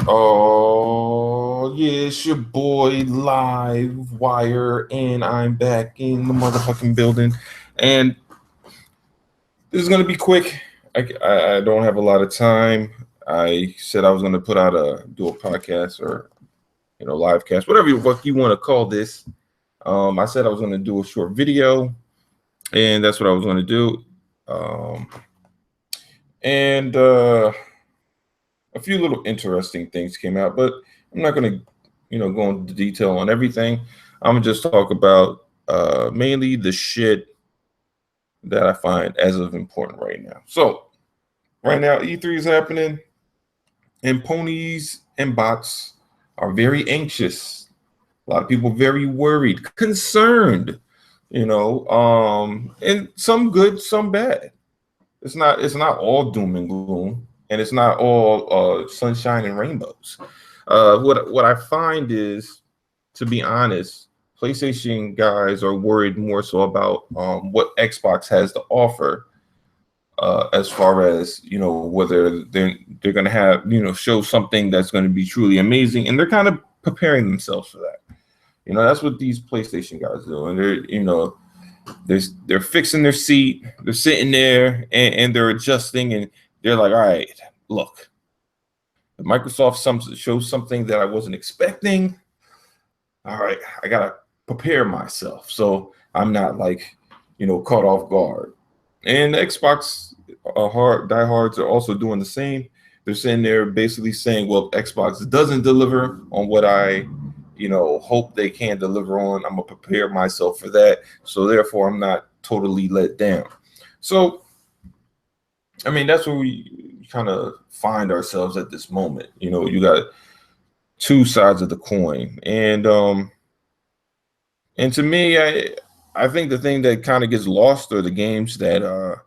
Oh, yeah, it's your boy Live Wire, and I'm back in the motherfucking building. And this is gonna be quick. I don't have a lot of time. I said I was gonna put out do a podcast or live cast, whatever what you want to call this. I said I was gonna do a short video, and that's what I was gonna do. Um, and a few little interesting things came out, but I'm not going to, go into detail on everything. I'm gonna just talk about mainly the shit that I find as of important right now. So right now, E3 is happening, and Ponies and Bots are very anxious. A lot of people very worried, concerned. And some good, some bad. It's not all doom and gloom, and it's not all sunshine and rainbows. What I find is, to be honest, PlayStation guys are worried more so about what Xbox has to offer, as far as whether they're going to have show something that's going to be truly amazing, and they're kind of preparing themselves for that. That's what these PlayStation guys do, and they're fixing their seat, they're sitting there, and they're adjusting, and they're like, all right, look, if Microsoft shows something that I wasn't expecting, all right, I gotta prepare myself so I'm not like, caught off guard. And the Xbox hard diehards are also doing the same. They're sitting there basically saying, well, if Xbox doesn't deliver on what I, hope they can deliver on, I'm gonna prepare myself for that. So therefore, I'm not totally let down. So, I mean, that's where we kind of find ourselves at this moment. You got two sides of the coin, and to me, I think the thing that kind of gets lost are the games that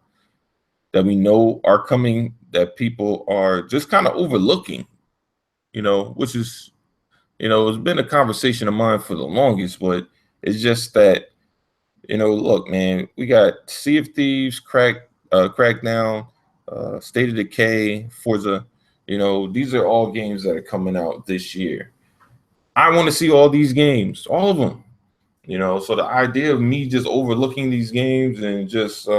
we know are coming, that people are just kind of overlooking. Which is, it's been a conversation of mine for the longest, but it's just that, look, man, we got Sea of Thieves, Crackdown, State of Decay, Forza. These are all games that are coming out this year. I want to see all these games, all of them. So the idea of me just overlooking these games and just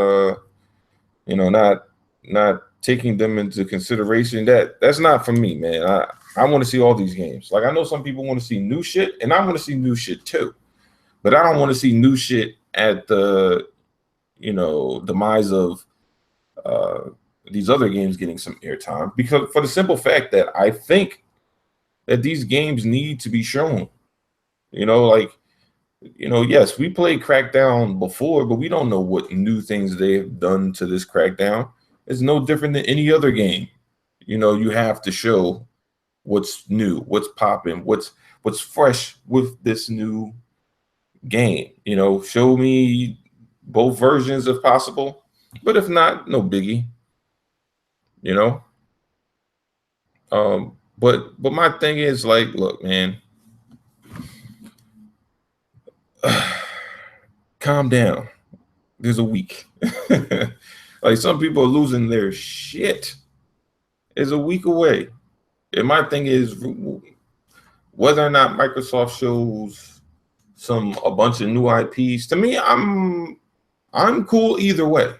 not taking them into consideration, that's not for me, man. I want to see all these games. Like, I know some people want to see new shit, and I want to see new shit too. But I don't want to see new shit at the demise of uh, these other games getting some airtime, because for the simple fact that I think that these games need to be shown. Like, yes, we played Crackdown before, but we don't know what new things they have done to this Crackdown. It's no different than any other game. You have to show what's new, what's popping, what's fresh with this new game. Show me both versions if possible, but if not, no biggie. You know. But my thing is, like, look, man, calm down. There's a week. Like, some people are losing their shit. It's a week away. And my thing is, whether or not Microsoft shows a bunch of new IPs, to me, I'm cool either way.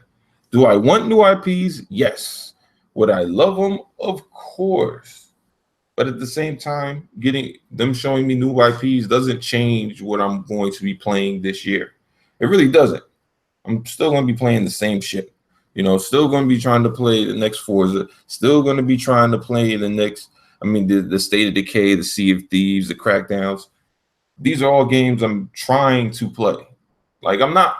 Do I want new IPs? Yes. Would I love them? Of course. But at the same time, getting them showing me new IPs doesn't change what I'm going to be playing this year. It really doesn't. I'm still going to be playing the same shit. Still going to be trying to play the next Forza. Still going to be trying to play the next. I mean, the State of Decay, the Sea of Thieves, the Crackdowns. These are all games I'm trying to play. Like, I'm not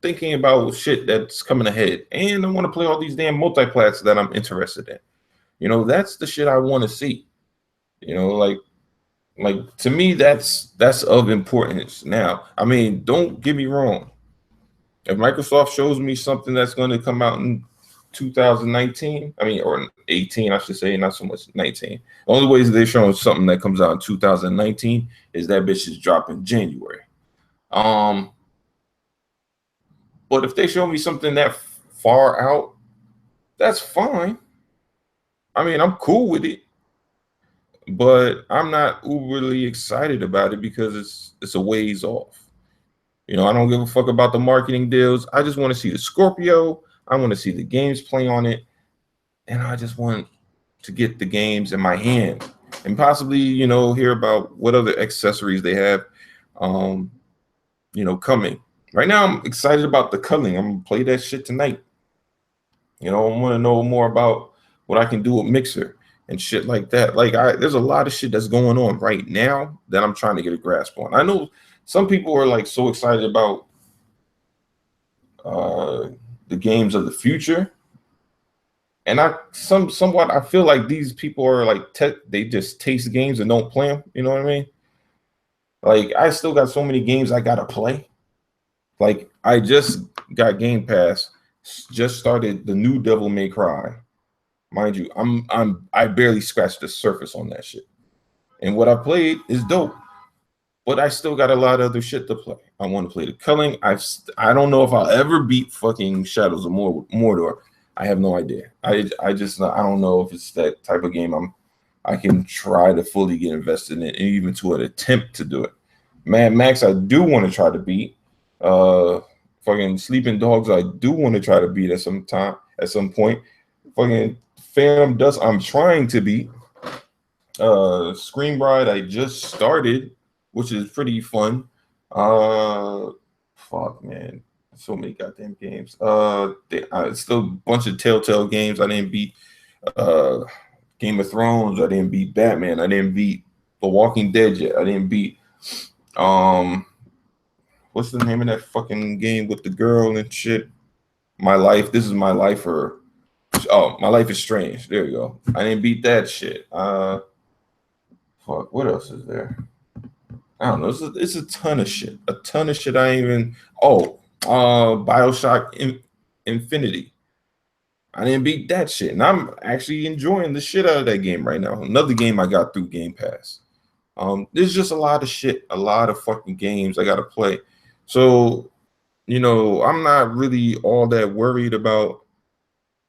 thinking about shit that's coming ahead, and I want to play all these damn multiplats that I'm interested in. That's the shit I want to see. Like to me, that's of importance. Now, I mean, don't get me wrong. If Microsoft shows me something that's going to come out in 2019, I mean, or 18, I should say, not so much 19. The only ways they're showing something that comes out in 2019 is that bitch is dropping January. Um, but if they show me something that far out, that's fine. I mean, I'm cool with it. but I'm not uberly excited about it because it's a ways off. You know, I don't give a fuck about the marketing deals. I just want to see the Scorpio. I want to see the games play on it, and I just want to get the games in my hand and possibly, you know, hear about what other accessories they have, um, you know, coming. Right now, I'm excited about the culling. I'm gonna play that shit tonight. You know, I want to know more about what I can do with Mixer and shit like that. Like, there's a lot of shit that's going on right now that I'm trying to get a grasp on. I know some people are like so excited about uh, the games of the future, and somewhat I feel like these people are like they just taste games and don't play them. You know what I mean? Like, I still got so many games I gotta play. Like, I just got Game Pass, just started the new Devil May Cry. Mind you, I barely scratched the surface on that shit. And what I played is dope, but I still got a lot of other shit to play. I want to play the Culling. I don't know if I'll ever beat fucking Shadows of Mordor. I have no idea. I just I don't know if it's that type of game I can try to fully get invested in it, and even to an attempt to do it. Mad Max, I do want to try to beat. Fucking Sleeping Dogs, I do want to try to beat at some point. Fucking Phantom Dust, I'm trying to beat. Scream Bride, I just started, which is pretty fun. Fuck, man, so many goddamn games. Still a bunch of Telltale games I didn't beat. Game of Thrones, I didn't beat. Batman, I didn't beat. The Walking Dead yet, I didn't beat. What's the name of that fucking game with the girl and shit? My Life. This is My Life, or My Life is Strange. There you go. I didn't beat that shit. Fuck. What else is there? I don't know. It's a ton of shit. A ton of shit. I ain't even. Bioshock Infinity. I didn't beat that shit, and I'm actually enjoying the shit out of that game right now. Another game I got through Game Pass. There's just a lot of shit, a lot of fucking games I gotta play. So, you know, I'm not really all that worried about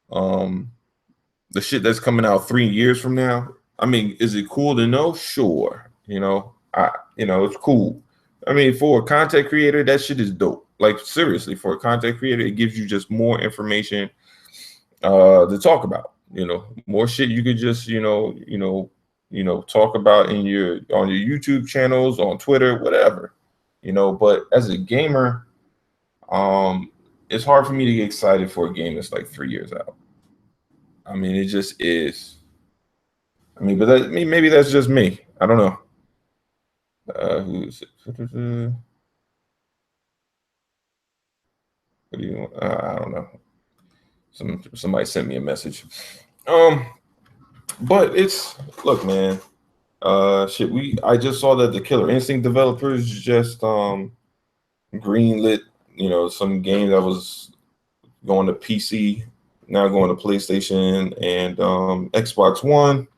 the shit that's coming out 3 years from now. I mean, is it cool to know? Sure. You know, it's cool. I mean, for a content creator, that shit is dope. Like, seriously, for a content creator, it gives you just more information to talk about. You know, more shit you could just, talk about on your YouTube channels, on Twitter, whatever. You know, but as a gamer, it's hard for me to get excited for a game that's like 3 years out. I mean, it just is. I mean, but maybe that's just me. I don't know. Who is it? What do you? I don't know. Somebody sent me a message. But look, man. Shit. I just saw that the Killer Instinct developers just greenlit, some game that was going to PC, now going to PlayStation and Xbox One.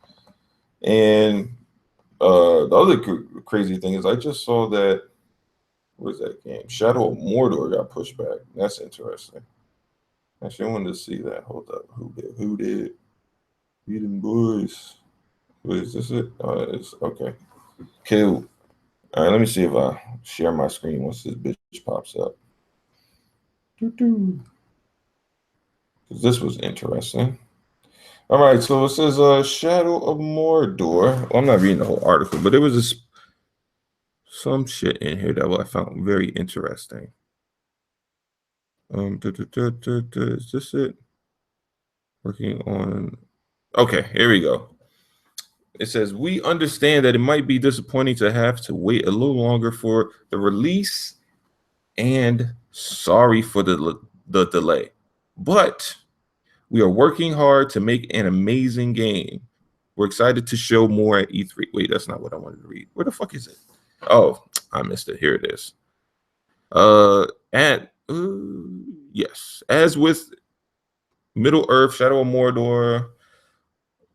And the other crazy thing is I just saw that, where's that game? Shadow of Mordor got pushed back. That's interesting. Actually, I wanted to see that. Hold up. Who did? Beating Boys. Wait, is this it? It's okay. Cool. All right, let me see if I share my screen once this bitch pops up. Because this was interesting. All right, so it says Shadow of Mordor. Well, I'm not reading the whole article, but there was some shit in here that I found very interesting. Is this it? Working on. Okay, here we go. It says, we understand that it might be disappointing to have to wait a little longer for the release, and sorry for the delay. But we are working hard to make an amazing game. We're excited to show more at E3. Wait, that's not what I wanted to read. Where the fuck is it? Oh, I missed it. Here it is. Yes, as with Middle Earth, Shadow of Mordor,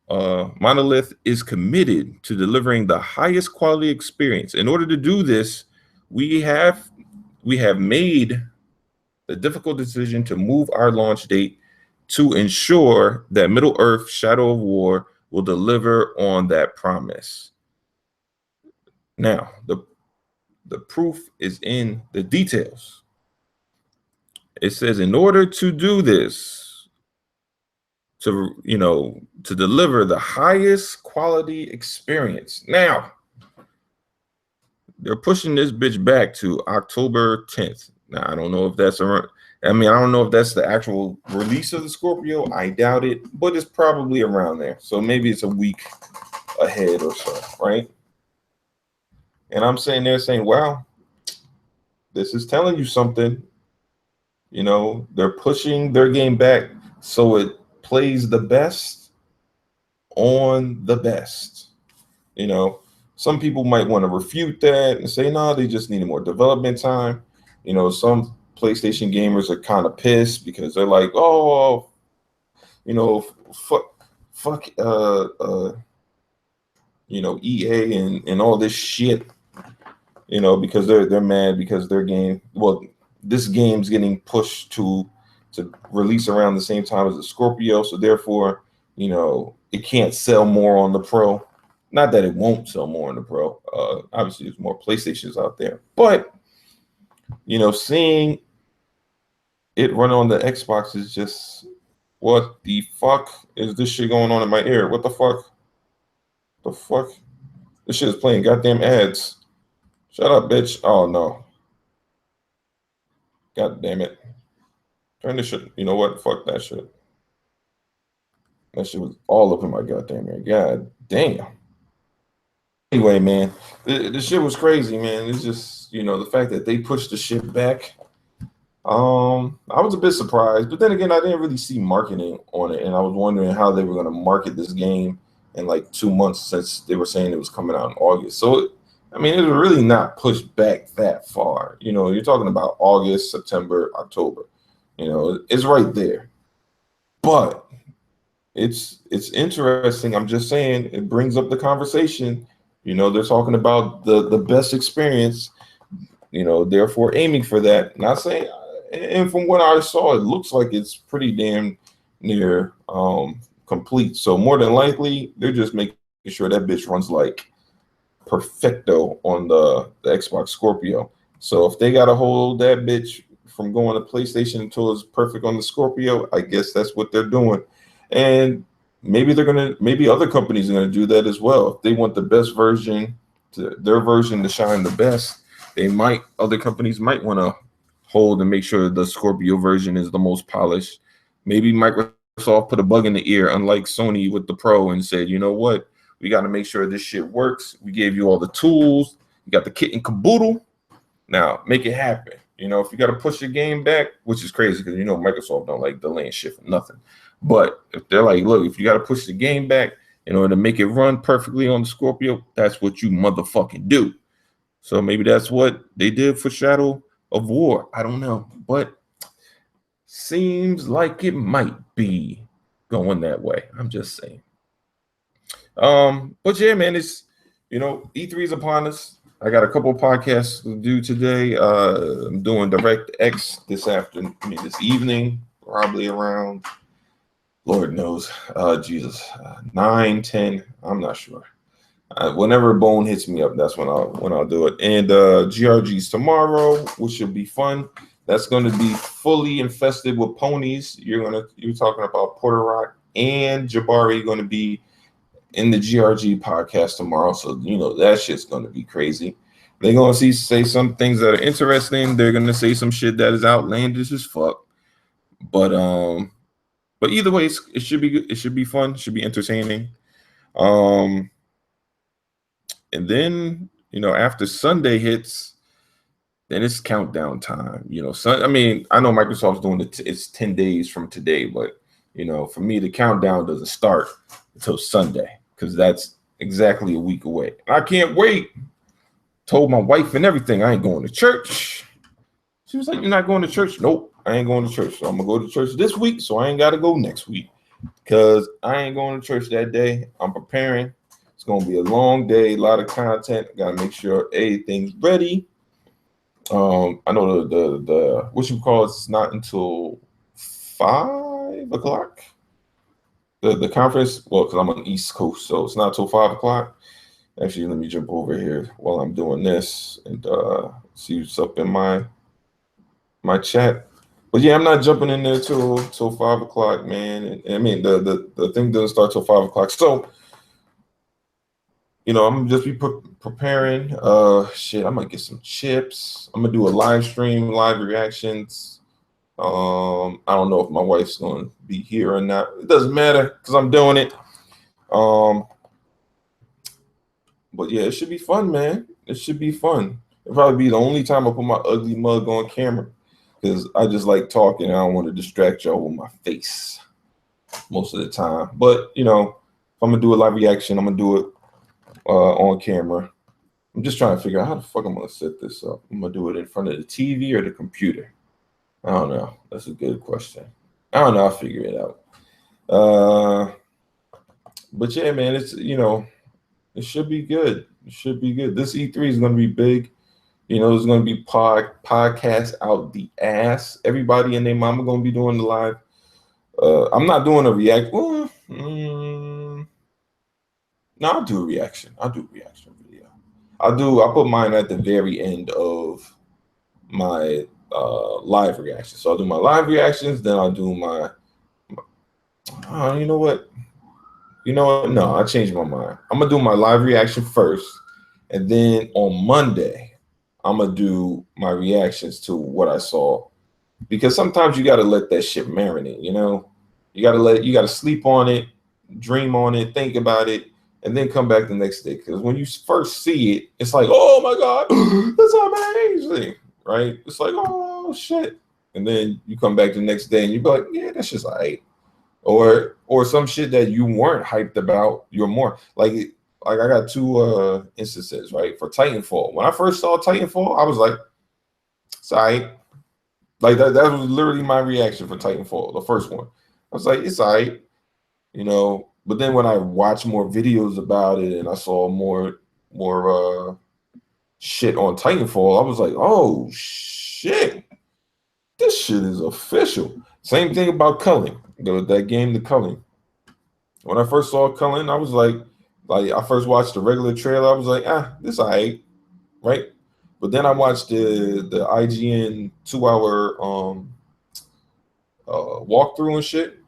Monolith is committed to delivering the highest quality experience. In order to do this, we have made the difficult decision to move our launch date to ensure that Middle Earth Shadow of War will deliver on that promise. Now, the proof is in the details. It says, in order to do this, to deliver the highest quality experience. Now, they're pushing this bitch back to October 10th. Now, I don't know if that's I don't know if that's the actual release of the Scorpio. I doubt it, but it's probably around there. So maybe it's a week ahead or so, right? And I'm saying they're saying, wow, this is telling you something. They're pushing their game back so it plays the best on the best. Some people might want to refute that and say, no, they just needed more development time. Some PlayStation gamers are kind of pissed because they're like, oh, fuck, EA and all this shit, because they're mad because their game, this game's getting pushed to release around the same time as the Scorpio, so therefore, it can't sell more on the Pro. Not that it won't sell more on the Pro. Obviously, there's more PlayStations out there, but seeing it run on the Xbox is just, what the fuck is this shit going on in my ear? What the fuck? The fuck? This shit is playing goddamn ads. Shut up, bitch. Oh no. God damn it. Turn this shit. You know what? Fuck that shit. That shit was all up in my goddamn ear. God damn. Anyway, man, the shit was crazy, man. It's just, the fact that they pushed the shit back. I was a bit surprised, but then again, I didn't really see marketing on it, and I was wondering how they were going to market this game in like 2 months, since they were saying it was coming out in August. So, it was really not pushed back that far. You're talking about August, September, October. It's right there. But it's interesting. I'm just saying, it brings up the conversation. They're talking about the best experience, therefore aiming for that. Not saying, and from what I saw, it looks like it's pretty damn near complete. So more than likely, they're just making sure that bitch runs like perfecto on the Xbox Scorpio. So if they got to hold that bitch from going to PlayStation until it's perfect on the Scorpio, I guess that's what they're doing. And maybe other companies are gonna do that as well. If they want the best version, their version to shine the best, other companies might want to hold and make sure the Scorpio version is the most polished. Maybe Microsoft put a bug in the ear, unlike Sony with the Pro, and said, you know what, we got to make sure this shit works. We gave you all the tools, you got the kit and caboodle. Now make it happen. If you got to push your game back, which is crazy because Microsoft don't like delaying shit for nothing. But if they're like, look, if you got to push the game back in order to make it run perfectly on the Scorpio, that's what you motherfucking do. So maybe that's what they did for Shadow of War. I don't know, but seems like it might be going that way. I'm just saying. But yeah, man, it's E3 is upon us. I got a couple of podcasts to do today. I'm doing DirectX this evening, probably around, Lord knows, Jesus, 9, 10. I'm not sure. Whenever Bone hits me up, that's when I'll do it. And GRG's tomorrow, which should be fun. That's going to be fully infested with ponies. You're talking about Porter Rock and Jabari going to be in the GRG podcast tomorrow. So that shit's going to be crazy. They're going to say some things that are interesting. They're going to say some shit that is outlandish as fuck. But either way, it should be good. It should be fun. It should be entertaining. And then after Sunday hits, then it's countdown time. I know Microsoft's doing it's 10 days from today, but for me, the countdown doesn't start until Sunday because that's exactly a week away. I can't wait. Told my wife and everything I ain't going to church. She was like, "You're not going to church?" Nope, I ain't going to church. So I'm gonna go to church this week, so I ain't got to go next week because I ain't going to church that day. I'm preparing. It's gonna be a long day, a lot of content. I gotta make sure everything's ready. I know the it's not until 5 o'clock. The conference, well, because I'm on the East Coast, so it's not till 5 o'clock. Actually, let me jump over here while I'm doing this and see what's up in my chat. But yeah, I'm not jumping in there till 5 o'clock, man. And I mean, the thing doesn't start till 5 o'clock. So, I'm gonna just be preparing. Shit, I'm gonna get some chips. I'm gonna do a live stream, live reactions. I don't know if my wife's gonna be here or not. It doesn't matter because I'm doing it. But yeah, it should be fun, man. It should be fun. It'll probably be the only time I put my ugly mug on camera because I just like talking. I don't want to distract y'all with my face most of the time. But if I'm gonna do a live reaction, I'm gonna do it on camera. I'm just trying to figure out how the fuck I'm gonna set this up. I'm gonna do it in front of the TV or the computer. I don't know. That's a good question. I don't know. I'll figure it out. But yeah, man, it's it should be good. It should be good. This E3 is gonna be big. There's gonna be podcasts out the ass. Everybody and their mama gonna be doing the live. I'm not doing a react. Well, no, I'll do a reaction. I'll do a reaction video. I'll put mine at the very end of my live reactions. So I'll do my live reactions, then I'll do my you know what? No, I changed my mind. I'm gonna do my live reaction first, and then on Monday, I'm gonna do my reactions to what I saw. Because sometimes you gotta let that shit marinate, You gotta sleep on it, dream on it, think about it, and then come back the next day. Because when you first see it, it's like, oh my God, that's amazing, right? It's like, oh shit. And then you come back the next day and you be like, yeah, that's just alright. Or some shit that you weren't hyped about, you're more like I got two instances, right? For Titanfall. When I first saw Titanfall, I was like, it's alright. Like that was literally my reaction for Titanfall, the first one. I was like, it's alright, But then when I watched more videos about it and I saw more shit on Titanfall, I was like, oh shit, this shit is official. Same thing about Culling, that game, The Culling. When I first saw Culling, I was like I first watched the regular trailer, I was like, this alright, right? But then I watched the IGN 2-hour walkthrough and shit,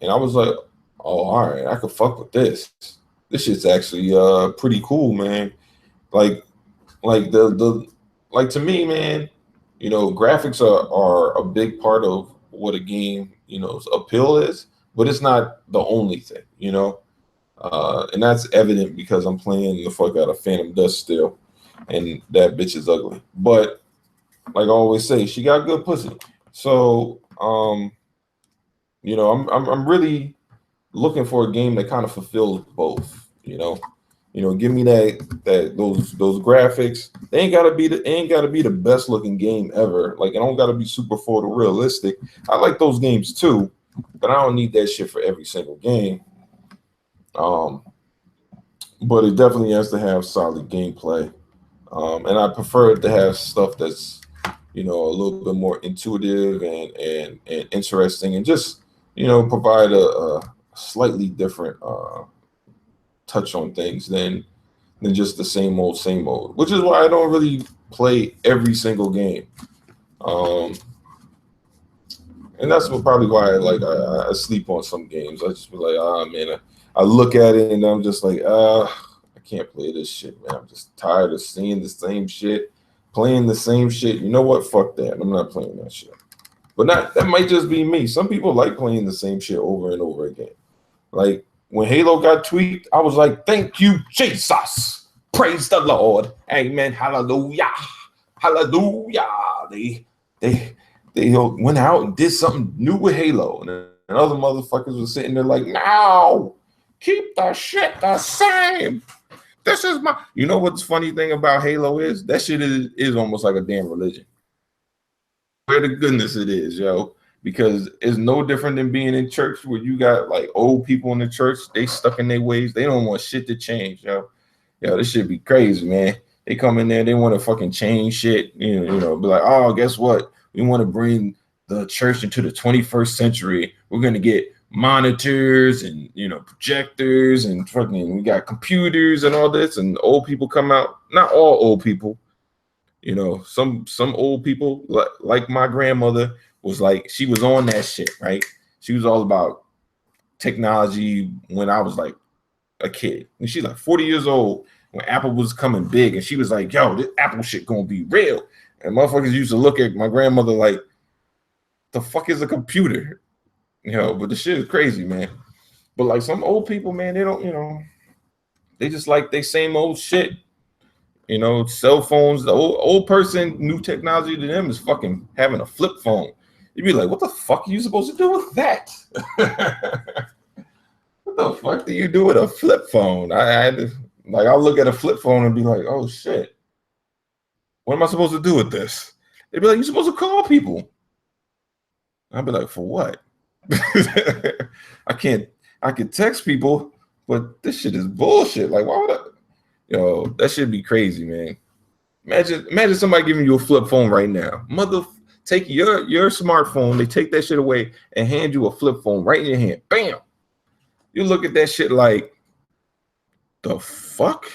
and I was like, oh, all right, I could fuck with this. This shit's actually pretty cool, man. Like to me, man, graphics are a big part of what a game, appeal is, but it's not the only thing, and that's evident because I'm playing the fuck out of Phantom Dust still, and that bitch is ugly. But like I always say, she got good pussy. So I'm really looking for a game that kind of fulfills both. Give me those graphics. They ain't gotta be the best looking game ever. Like, it don't gotta be super photorealistic. I like those games too, but I don't need that shit for every single game. But it definitely has to have solid gameplay. And I prefer it to have stuff that's, a little bit more intuitive and interesting, and just, provide a slightly different touch on things than just the same old, which is why I don't really play every single game. And that's probably why I sleep on some games. I just be like, man, I look at it and I'm just like, I can't play this shit, man. I'm just tired of seeing the same shit, playing the same shit. You know what? Fuck that. I'm not playing that shit. But that might just be me. Some people like playing the same shit over and over again. Like when Halo got tweaked, I was like, thank you, Jesus. Praise the Lord. Amen. Hallelujah. Hallelujah. They went out and did something new with Halo. And other motherfuckers were sitting there like, no, keep the shit the same. This is my... You know what's funny thing about Halo is? That shit is almost like a damn religion. Where the goodness it is, yo. Because it's no different than being in church where you got like old people in the church. They stuck in their ways. They don't want shit to change, yo. Yo, this shit be crazy, man. They come in there, they want to fucking change shit. Be like, oh, guess what? We want to bring the church into the 21st century. We're gonna get monitors and projectors and fucking we got computers and all this, and old people come out. Not all old people, some old people like my grandmother was like, she was on that shit, right? She was all about technology when I was like a kid, and she's like 40 years old when Apple was coming big, and she was like, yo, this Apple shit gonna be real. And motherfuckers used to look at my grandmother like, the fuck is a computer? But the shit is crazy, man. But like some old people, man, they don't, they just like they same old shit. Cell phones. The old person, new technology to them is fucking having a flip phone. You'd be like, what the fuck are you supposed to do with that? What the fuck do you do with a flip phone? I'll look at a flip phone and be like, oh shit, what am I supposed to do with this? They'd be like, you're supposed to call people. I'd be like, for what? I can text people, but this shit is bullshit. Like, why would I? That should be crazy, man. Imagine somebody giving you a flip phone right now. Take your smartphone, they take that shit away and hand you a flip phone right in your hand. Bam! You look at that shit like, the fuck?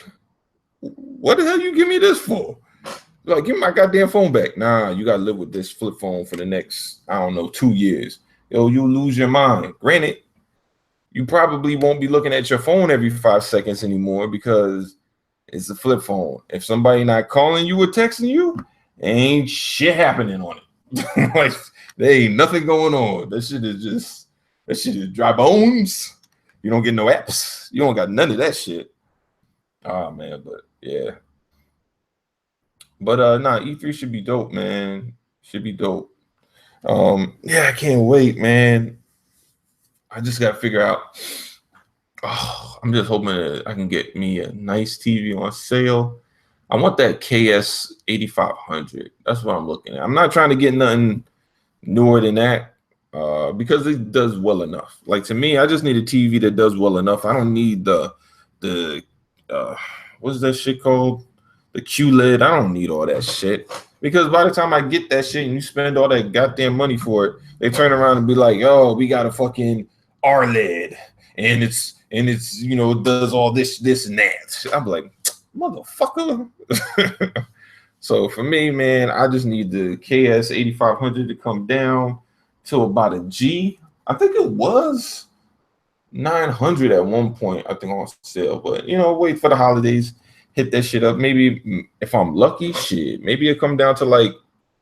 What the hell you give me this for? Like, give me my goddamn phone back. Nah, you gotta live with this flip phone for the next, I don't know, 2 years. You lose your mind. Granted, you probably won't be looking at your phone every 5 seconds anymore because it's a flip phone. If somebody not calling you or texting you, ain't shit happening on it. Like, there ain't nothing going on. That shit is dry bones. You don't get no apps. You don't got none of that shit. Oh man, but yeah. But E3 should be dope, man. Should be dope. Yeah, I can't wait, man. I just gotta figure out. Oh, I'm just hoping that I can get me a nice TV on sale. I want that KS 8500. That's what I'm looking at. I'm not trying to get nothing newer than that because it does well enough. Like, to me, I just need a TV that does well enough. I don't need the what's that shit called? The QLED. I don't need all that shit. Because by the time I get that shit and you spend all that goddamn money for it, they turn around and be like, yo, we got a fucking RLED. And it's it does all this and that. I'm like, motherfucker. So for me, man, I just need the KS 8500 to come down to about a G. I think it was 900 at one point, I think, on sale. But wait for the holidays, hit that shit up. Maybe if I'm lucky, shit, maybe it'll come down to like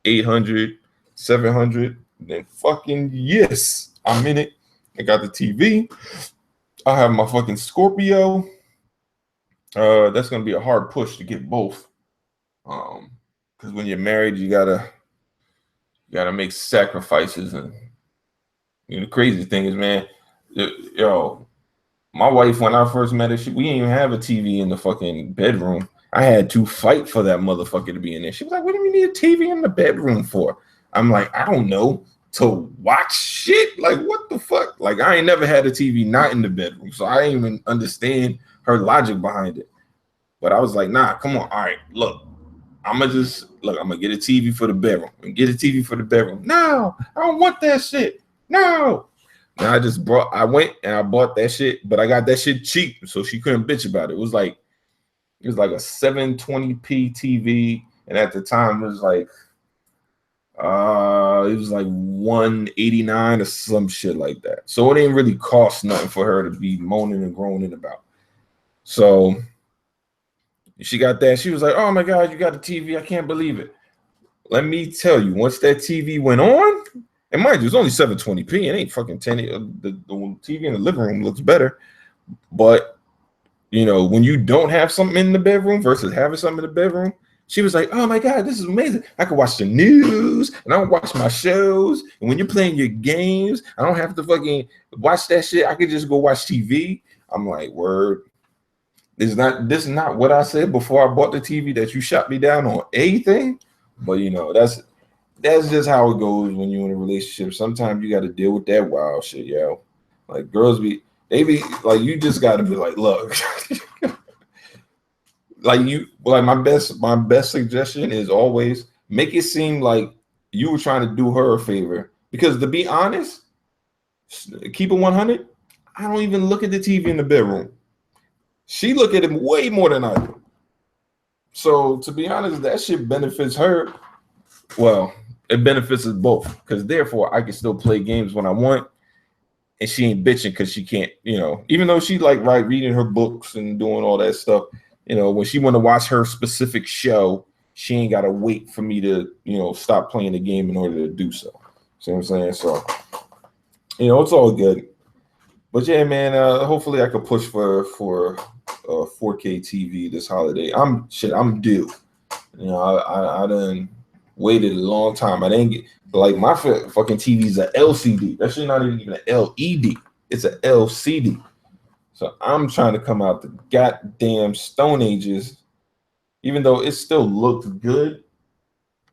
800, 700. Then fucking yes, I'm in it. I got the TV. I have my fucking Scorpio. That's gonna be a hard push to get both. Because when you're married, you gotta make sacrifices. And the crazy thing is, man, my wife, when I first met her, we didn't even have a TV in the fucking bedroom. I had to fight for that motherfucker to be in there. She was like, what do you need a TV in the bedroom for? I'm like, I don't know. To watch shit? Like, what the fuck? Like, I ain't never had a TV not in the bedroom, so I didn't even understand her logic behind it. But I was like, nah, come on. All right, look, I'm gonna get a TV for the bedroom. No, I don't want that shit. No. Now I went and I bought that shit, but I got that shit cheap, so she couldn't bitch about it. It was like a 720p TV, and at the time it was like 189 or some shit like that. So it didn't really cost nothing for her to be moaning and groaning about. So she got that. She was like, oh my God, you got a TV. I can't believe it. Let me tell you, once that TV went on, and mind you, it's only 720p. It ain't fucking 10. The TV in the living room looks better. But, when you don't have something in the bedroom versus having something in the bedroom, she was like, oh my God, this is amazing. I can watch the news and I can watch my shows. And when you're playing your games, I don't have to fucking watch that shit. I could just go watch TV. I'm like, word. This is not what I said before I bought the TV that you shot me down on anything. But that's just how it goes when you're in a relationship. Sometimes you got to deal with that wild shit, yo. Like, girls be like, you just got to be like, look. My best suggestion is always make it seem like you were trying to do her a favor. Because to be honest, Keep it 100. I don't even look at the TV in the bedroom. She look at it way more than I do. So to be honest, that shit benefits her. Well, it benefits us both because therefore I can still play games when I want, and she ain't bitching because she can't. Even though she like reading her books and doing all that stuff. When she want to watch her specific show, she ain't got to wait for me to stop playing the game in order to do so. See what I'm saying? So it's all good. But yeah, man. Hopefully I could push for 4K TV this holiday. I'm due. I done waited a long time. I didn't get like my fucking TV's a LCD. That shit not even an LED. It's a LCD. So I'm trying to come out the goddamn Stone Ages, even though it still looks good,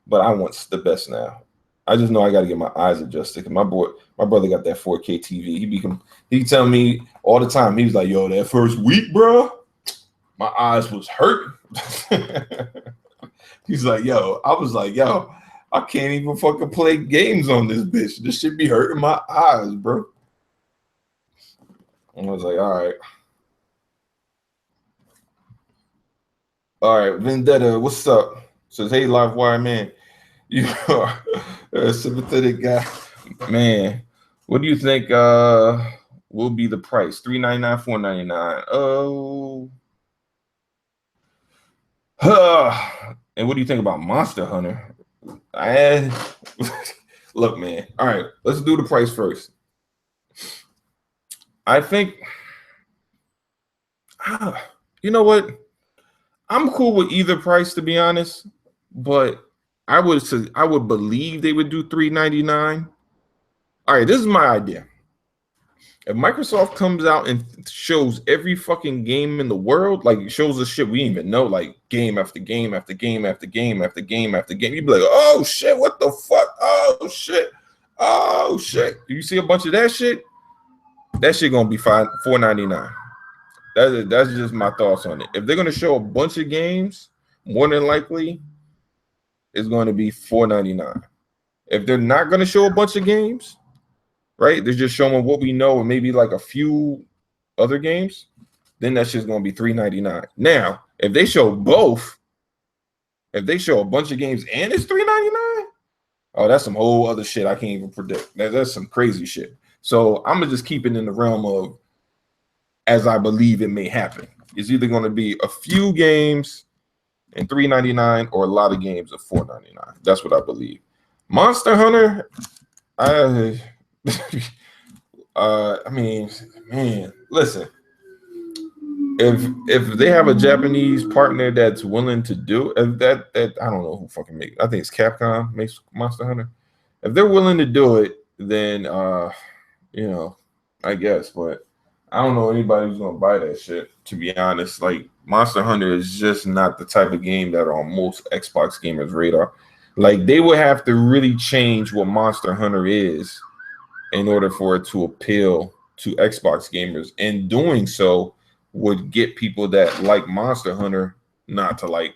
but I want the best now. I just know I got to get my eyes adjusted. Cause my brother got that 4K TV. He tell me all the time. He was like, "Yo, that first week, bro, my eyes was hurting." He's like, "Yo," I was like, "Yo, I can't even fucking play games on this bitch. This shit be hurting my eyes, bro." And I was like, all right, Vendetta, what's up? Says, hey, Livewire man, you are a sympathetic guy, man. What do you think will be the price? $3.99, $4.99. Oh, and what do you think about Monster Hunter? Look, man. All right, let's do the price first. I think, you know what? I'm cool with either price, to be honest, but I would believe they would do $3.99. All right, this is my idea. If Microsoft comes out and shows every fucking game in the world, like shows us shit we didn't even know, like game after game after game after game after game after game, you'd be like, oh shit, what the fuck? Oh shit. Oh shit. Do you see a bunch of that shit? That shit gonna be fine, $4.99. That's just my thoughts on it. If they're gonna show a bunch of games, more than likely, it's going to be $4.99. If they're not gonna show a bunch of games, right? They're just showing what we know and maybe like a few other games, then that shit's gonna be $3.99. Now, if they show both, if they show a bunch of games and it's $3.99, oh, that's some whole other shit I can't even predict. That's some crazy shit. So I'm gonna just keep it in the realm of as I believe it may happen. It's either going to be a few games and $3.99 or a lot of games at $4.99. That's what I believe. Monster Hunter, I mean, man, listen. If they have a Japanese partner that's willing to do that I don't know who fucking makes. I think it's Capcom makes Monster Hunter. If they're willing to do it, then I guess, but I don't know anybody who's gonna buy that shit, to be honest. Like Monster Hunter is just not the type of game that are on most Xbox gamers' radar. Like they would have to really change what Monster Hunter is in order for it to appeal to Xbox gamers. And doing so would get people that like Monster Hunter not to like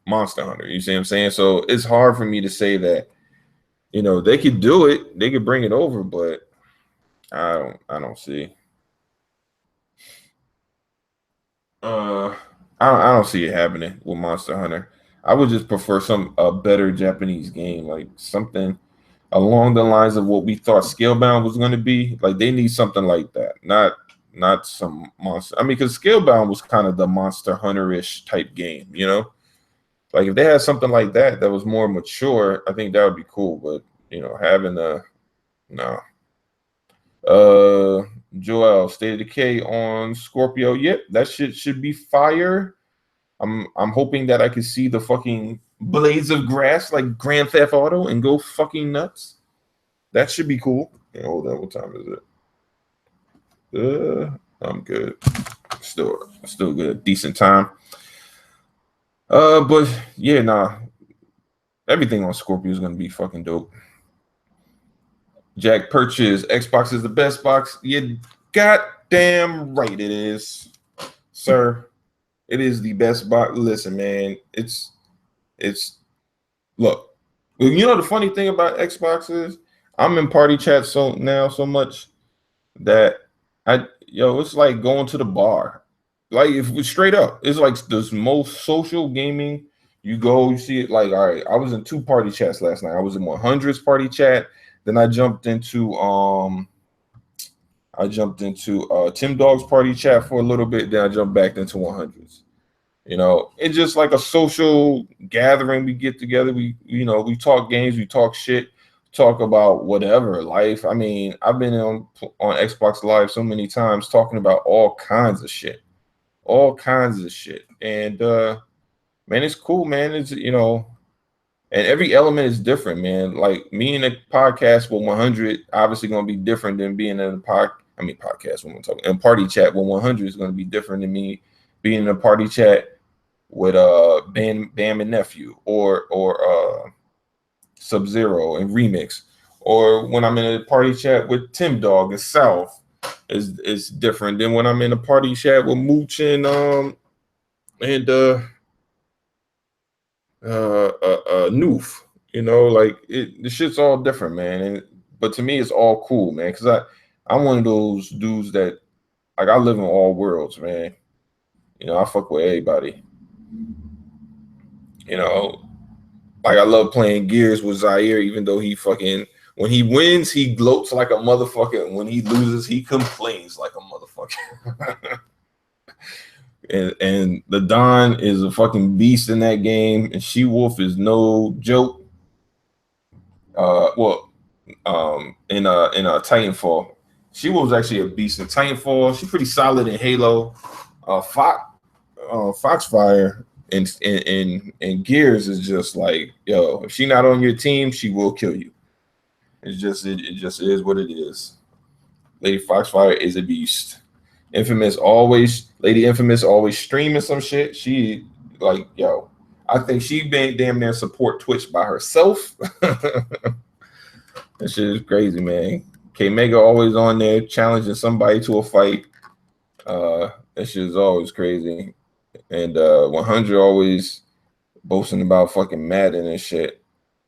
Monster Hunter. You see what I'm saying? So it's hard for me to say that, they could do it, they could bring it over, but I don't see. I don't see it happening with Monster Hunter. I would just prefer a better Japanese game, like something along the lines of what we thought Scalebound was going to be. Like they need something like that, not some monster. I mean, because Scalebound was kind of the Monster Hunter-ish type game, Like if they had something like that was more mature, I think that would be cool. But having no. Joel, State of Decay on Scorpio. Yep, that shit should be fire. I'm hoping that I can see the fucking blades of grass like Grand Theft Auto and go fucking nuts. That should be cool. Hold on, what time is it? I'm good. Still good. Decent time. But yeah, nah. Everything on Scorpio is gonna be fucking dope. Jack Purchase, Xbox is the best box. You goddamn right it is, sir. It is the best box. Listen, man, it's look. The funny thing about Xbox is I'm in party chat so much that it's like going to the bar. Like if we straight up, it's like the most social gaming. You go, you see it like, all right, I was in 2 party chats last night. I was in 100's party chat. Then I jumped into Tim Dog's party chat for a little bit. Then I jumped back into 100's. It's just like a social gathering. We get together. We talk games. We talk shit. Talk about whatever life. I mean, I've been on Xbox Live so many times talking about all kinds of shit, and man, it's cool, man. It's and every element is different, man. Like me in a podcast with 100, obviously going to be different than being in a podcast when we're talking and party chat with 100 is going to be different than me being in a party chat with Bam and Nephew or Sub-Zero and Remix, or when I'm in a party chat with Tim Dog and South is different than when I'm in a party chat with Mooch and Noof. Like the shit's all different, man. But to me, it's all cool, man. Because I'm one of those dudes that like I live in all worlds, man. I fuck with everybody. Like I love playing Gears with Zaire, even though when he wins, he gloats like a motherfucker. And when he loses, he complains like a motherfucker. and the Don is a fucking beast in that game, and She Wolf is no joke. In Titanfall, She Wolf's actually a beast in Titanfall. She's pretty solid in Halo. Foxfire and Gears is just like, yo, if she not on your team, she will kill you. It just is what it is. Lady Foxfire is a beast. Lady Infamous always streaming some shit. She like, yo, I think she been damn near support Twitch by herself. That shit is crazy, man. K Mega always on there challenging somebody to a fight. That shit is always crazy. And 100 always boasting about fucking Madden and shit.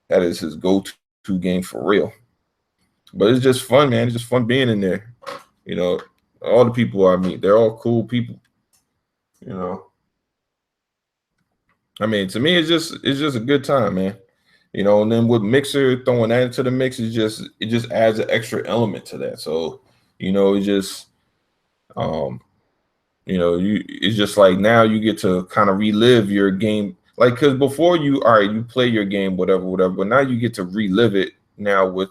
That is his go-to game for real. But it's just fun, man. It's just fun being in there. All the people I meet, they're all cool people. I mean, to me, it's just a good time, man. And then with Mixer throwing that into the mix, it just adds an extra element to that. So, it just it's just like now you get to kind of relive your game. Like, because before you play your game, whatever, but now you get to relive it now with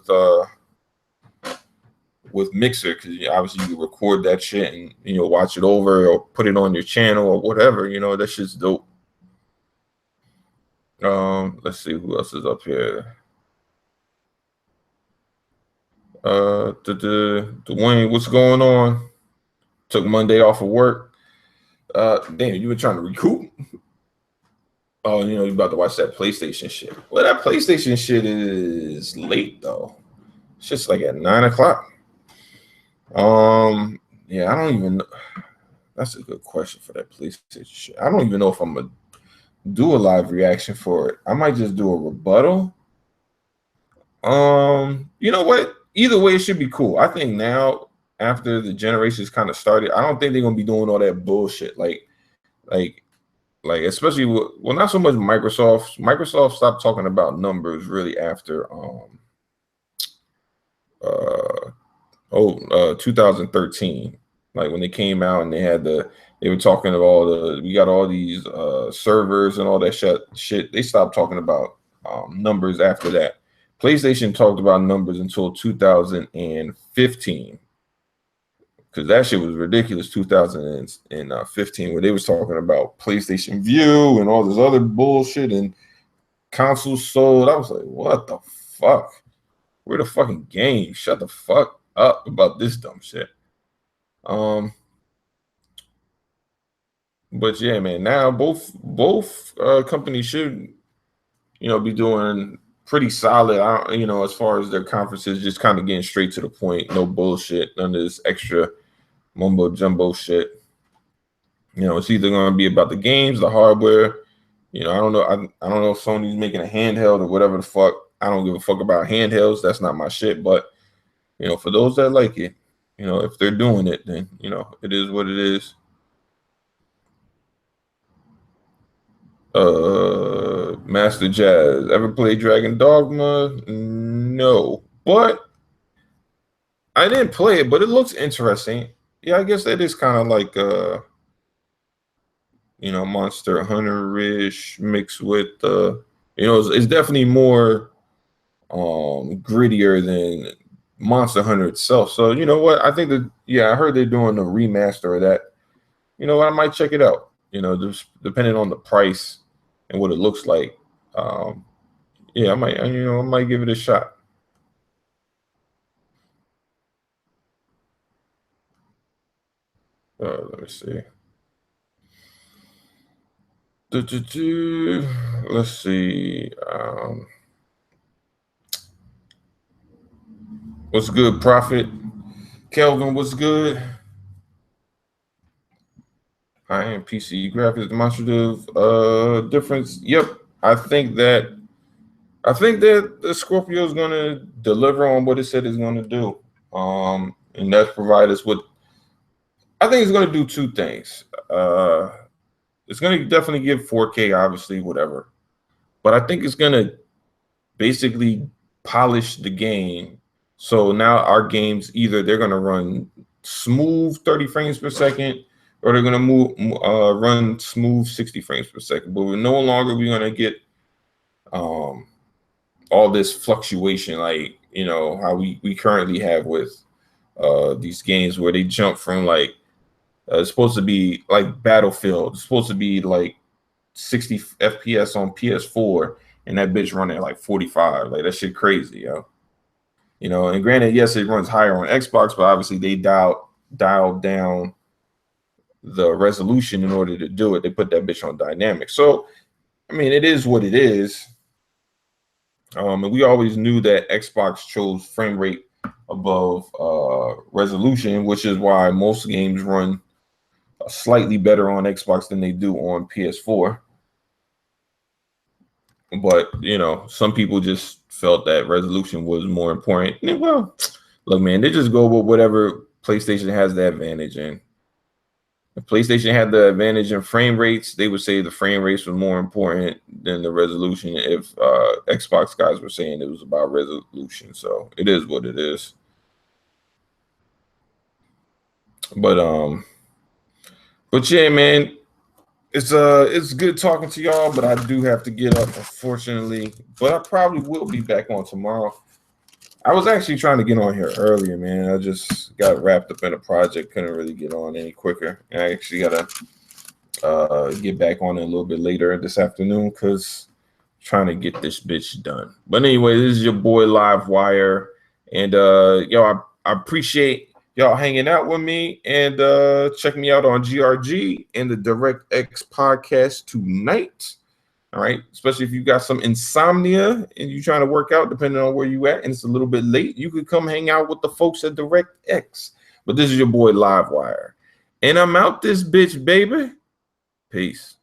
Mixer, because obviously you record that shit and watch it over or put it on your channel or whatever. That shit's dope. Let's see who else is up here. Dwayne, what's going on? Took Monday off of work. Damn, you been trying to recoup? Oh, you're about to watch that PlayStation shit. Well, that PlayStation shit is late though. It's just like at 9 o'clock. Yeah, I don't even know. That's a good question for that PlayStation shit. I don't even know if I'm gonna do a live reaction for it. I might just do a rebuttal. You know what? Either way, it should be cool. I think now, after the generations kind of started, I don't think they're gonna be doing all that bullshit. Like especially not so much Microsoft. Microsoft stopped talking about numbers really after 2013. Like when they came out and they were talking about we got all these servers and all that shit. They stopped talking about numbers after that. PlayStation talked about numbers until 2015. Because that shit was ridiculous, 2015, where they was talking about PlayStation View and all this other bullshit and consoles sold. I was like, what the fuck? We're the fucking game. Shut the fuck up about this dumb shit. But yeah, man, now both companies should, be doing pretty solid, as far as their conferences, just kind of getting straight to the point, no bullshit, none of this extra mumbo jumbo shit. It's either going to be about the games, the hardware. I don't know. I don't know if Sony's making a handheld or whatever the fuck. I don't give a fuck about handhelds. That's not my shit. But for those that like it, you know, if they're doing it, then you know it is what it is. Master Jazz, ever played Dragon Dogma? No, but I didn't play it, but it looks interesting. Yeah, I guess that is kind of like you know, Monster Hunter-ish mixed with you know, it's definitely more grittier than Monster Hunter itself. So you know what? I think that yeah, I heard they're doing a remaster of that. You know, I might check it out. You know, just depending on the price and what it looks like. Um, yeah, I might. You know, I might give it a shot. Let me see. Let's see. What's good, Prophet? Kelvin, what's good? I am PC graphics demonstrative. Difference. Yep. I think that the Scorpio is gonna deliver on what it said it's gonna do. And that's provide us with. I think it's gonna do two things. It's gonna definitely give 4K, obviously, whatever. But I think it's gonna basically polish the game. So now our games either they're gonna run smooth 30 frames per second, or they're gonna run smooth 60 frames per second. But we're no longer we're gonna get um all this fluctuation like you know how we currently have with these games where they jump from like it's supposed to be like Battlefield, it's supposed to be like 60 FPS on PS4, and that bitch running at like 45. Like that shit crazy, yo. You know, and granted, yes, it runs higher on Xbox, but obviously they dialed down the resolution in order to do it. They put that bitch on dynamic. So I mean, it is what it is. And we always knew that Xbox chose frame rate above resolution, which is why most games run slightly better on Xbox than they do on PS4. But you know, some people just felt that resolution was more important. And, well, look, man, they just go with whatever PlayStation has the advantage in. If PlayStation had the advantage in frame rates, they would say the frame rates were more important than the resolution. If Xbox guys were saying it was about resolution, so it is what it is. But yeah, man, it's good talking to y'all. But I do have to get up, unfortunately. But I probably will be back on tomorrow. I was actually trying to get on here earlier, man. I just got wrapped up in a project, couldn't really get on any quicker. And I actually gotta get back on it a little bit later this afternoon because trying to get this bitch done. But anyway, this is your boy Live Wire, and yo, I appreciate y'all hanging out with me, and check me out on GRG and the DirectX podcast tonight. All right, especially if you got some insomnia and you're trying to work out, depending on where you at, and it's a little bit late, you could come hang out with the folks at DirectX. But this is your boy Live Wire, and I'm out this bitch, baby. Peace.